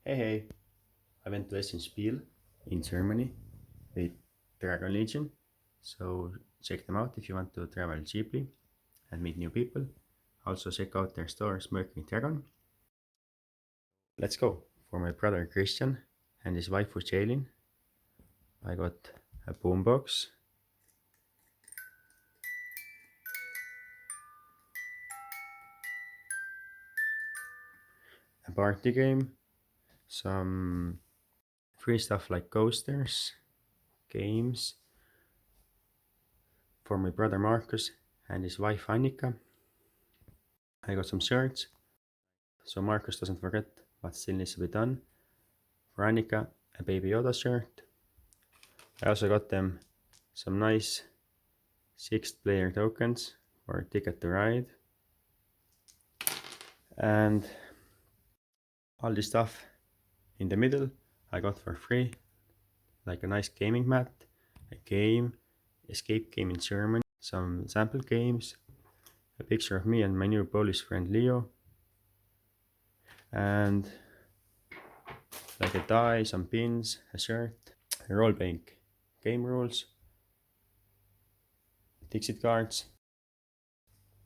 Hey, I went to Essenspiel in Germany with Dragon Legion, so check them out if you want to travel cheaply and meet new people. Also check out their store Smirking Dragon. Let's go. For my brother Christian and his wife Jaylin, I got a boombox, a party game, some free stuff like coasters, games. For my brother Marcus and his wife Annika, I got some shirts, so Marcus doesn't forget what still needs to be done. For Annika, a Baby Yoda shirt. I also got them some nice 6th player tokens for Ticket to Ride. And all this stuff in the middle I got for free, like a nice gaming mat, a game, escape game in Germany, some sample games, a picture of me and my new Polish friend Leo, and like a tie, some pins, a shirt, a role-playing game rules, Dixit cards,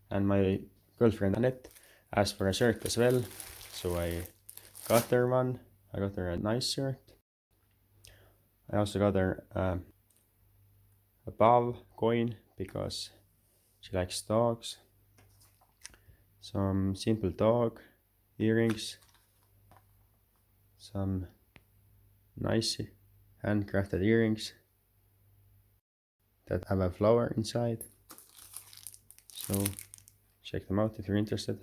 and my girlfriend Annette asked for a shirt as well, so I got her one. I got her a nice shirt. I also got her a BAV coin because she likes dogs. Some simple dog earrings, some nice handcrafted earrings that have a flower inside. So check them out if you're interested.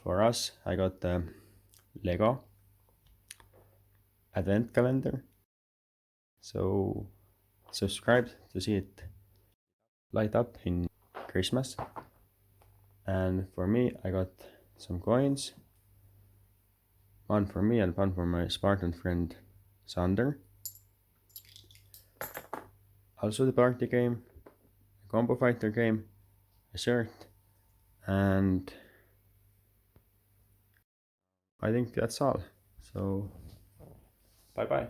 For us, I got the Lego advent calendar. So subscribe to see it light up in Christmas. And for me, I got some coins. One for me and one for my Spartan friend Sander. Also the party game, a combo fighter game, a shirt, and I think that's all. So bye bye.